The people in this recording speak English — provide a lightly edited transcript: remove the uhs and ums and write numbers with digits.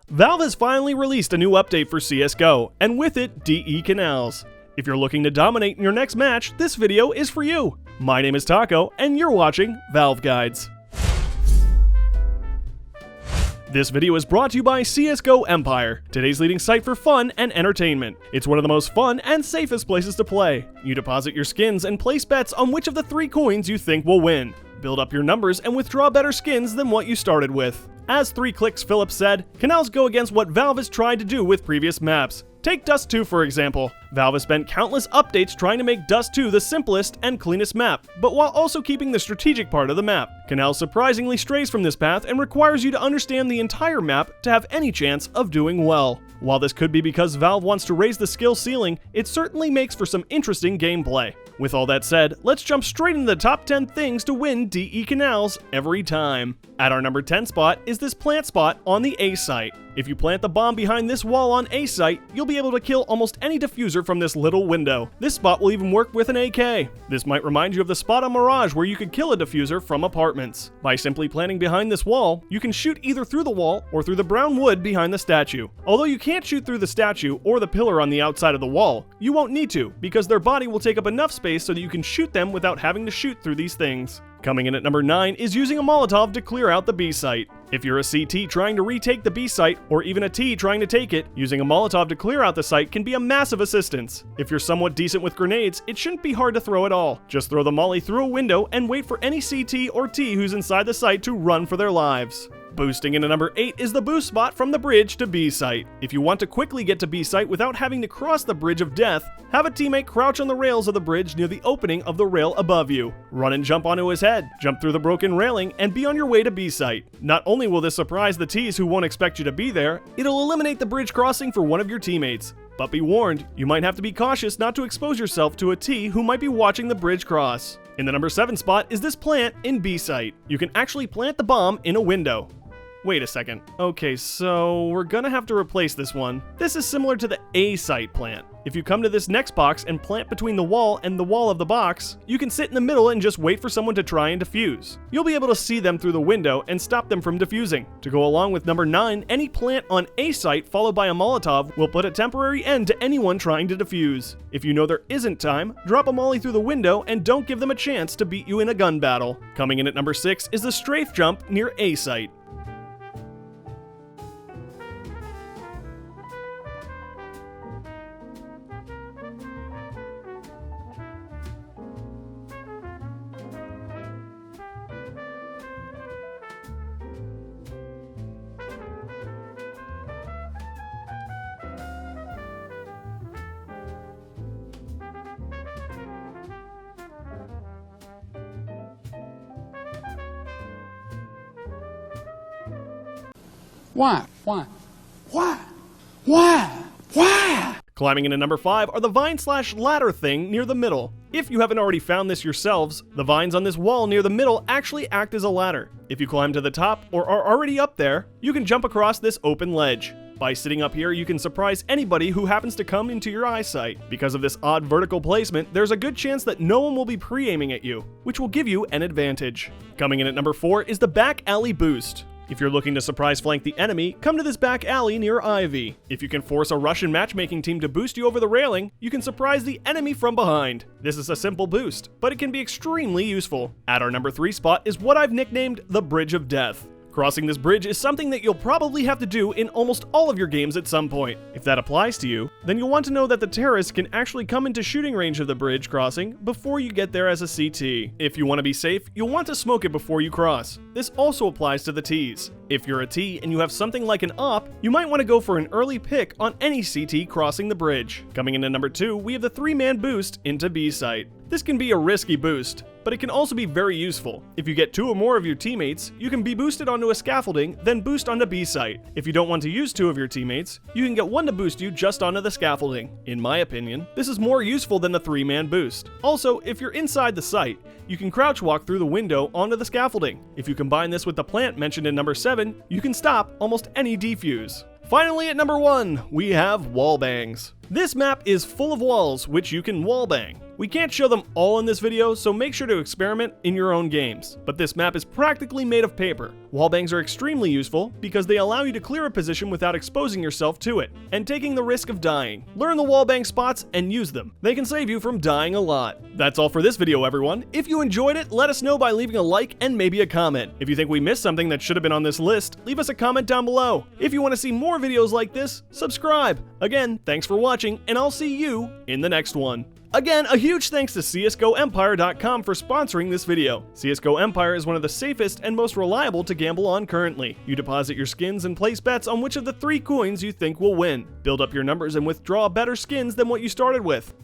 Valve has finally released a new update for CSGO, and with it, DE Canals. If you're looking to dominate in your next match, this video is for you. My name is Taco, and you're watching Valve Guides. This video is brought to you by CSGO Empire, today's leading site for fun and entertainment. It's one of the most fun and safest places to play. You deposit your skins and place bets on which of the 3 coins you think will win. Build up your numbers and withdraw better skins than what you started with. As 3 Clicks Phillips said, Canals go against what Valve has tried to do with previous maps. Take Dust 2 for example. Valve has spent countless updates trying to make Dust 2 the simplest and cleanest map, but while also keeping the strategic part of the map. Canals surprisingly strays from this path and requires you to understand the entire map to have any chance of doing well. While this could be because Valve wants to raise the skill ceiling, it certainly makes for some interesting gameplay. With all that said, let's jump straight into the top 10 things to win DE Canals every time. At our number 10 spot is this plant spot on the A site. If you plant the bomb behind this wall on A site, you'll be able to kill almost any diffuser from this little window. This spot will even work with an AK. This might remind you of the spot on Mirage where you could kill a diffuser from apartments. By simply planting behind this wall, you can shoot either through the wall or through the brown wood behind the statue. Although you can't shoot through the statue or the pillar on the outside of the wall, you won't need to, because their body will take up enough space so that you can shoot them without having to shoot through these things. Coming in at number 9 is using a Molotov to clear out the B site. If you're a CT trying to retake the B site, or even a T trying to take it, using a Molotov to clear out the site can be a massive assistance. If you're somewhat decent with grenades, it shouldn't be hard to throw at all. Just throw the molly through a window and wait for any CT or T who's inside the site to run for their lives. Boosting into number 8 is the boost spot from the bridge to B site. If you want to quickly get to B site without having to cross the bridge of death, have a teammate crouch on the rails of the bridge near the opening of the rail above you. Run and jump onto his head, jump through the broken railing, and be on your way to B site. Not only will this surprise the Ts who won't expect you to be there, it'll eliminate the bridge crossing for one of your teammates. But be warned, you might have to be cautious not to expose yourself to a T who might be watching the bridge cross. In the number 7 spot is this plant in B site. You can actually plant the bomb in a window. Wait a second. Okay, so we're gonna have to replace this one. This is similar to the A site plant. If you come to this next box and plant between the wall and the wall of the box, you can sit in the middle and just wait for someone to try and defuse. You'll be able to see them through the window and stop them from defusing. To go along with number 9, any plant on A site followed by a Molotov will put a temporary end to anyone trying to defuse. If you know there isn't time, drop a molly through the window and don't give them a chance to beat you in a gun battle. Coming in at number 6 is the strafe jump near A site. Why? Climbing into number 5 are the vine/ladder thing near the middle. If you haven't already found this yourselves, the vines on this wall near the middle actually act as a ladder. If you climb to the top or are already up there, you can jump across this open ledge. By sitting up here, you can surprise anybody who happens to come into your eyesight. Because of this odd vertical placement, there's a good chance that no one will be pre-aiming at you, which will give you an advantage. Coming in at number 4 is the back alley boost. If you're looking to surprise flank the enemy, come to this back alley near Ivy. If you can force a Russian matchmaking team to boost you over the railing, you can surprise the enemy from behind. This is a simple boost, but it can be extremely useful. At our number 3 spot is what I've nicknamed the Bridge of Death. Crossing this bridge is something that you'll probably have to do in almost all of your games at some point. If that applies to you, then you'll want to know that the terrorists can actually come into shooting range of the bridge crossing before you get there as a CT. If you want to be safe, you'll want to smoke it before you cross. This also applies to the Ts. If you're a T and you have something like an op, you might want to go for an early pick on any CT crossing the bridge. Coming in at number 2, we have the 3-man boost into B site. This can be a risky boost, but it can also be very useful. If you get 2 or more of your teammates, you can be boosted onto a scaffolding, then boost onto B site. If you don't want to use 2 of your teammates, you can get 1 to boost you just onto the scaffolding. In my opinion, this is more useful than the 3-man boost. Also, if you're inside the site, you can crouch walk through the window onto the scaffolding. If you combine this with the plant mentioned in number 7, you can stop almost any defuse. Finally, at number 1, we have wall bangs. This map is full of walls, which you can wallbang. We can't show them all in this video, so make sure to experiment in your own games. But this map is practically made of paper. Wallbangs are extremely useful because they allow you to clear a position without exposing yourself to it, and taking the risk of dying. Learn the wallbang spots and use them. They can save you from dying a lot. That's all for this video, everyone. If you enjoyed it, let us know by leaving a like and maybe a comment. If you think we missed something that should have been on this list, leave us a comment down below. If you want to see more videos like this, subscribe. Again, thanks for watching, and I'll see you in the next one. Again, a huge thanks to CSGOEmpire.com for sponsoring this video. CSGO Empire is one of the safest and most reliable to gamble on currently. You deposit your skins and place bets on which of the 3 coins you think will win. Build up your numbers and withdraw better skins than what you started with.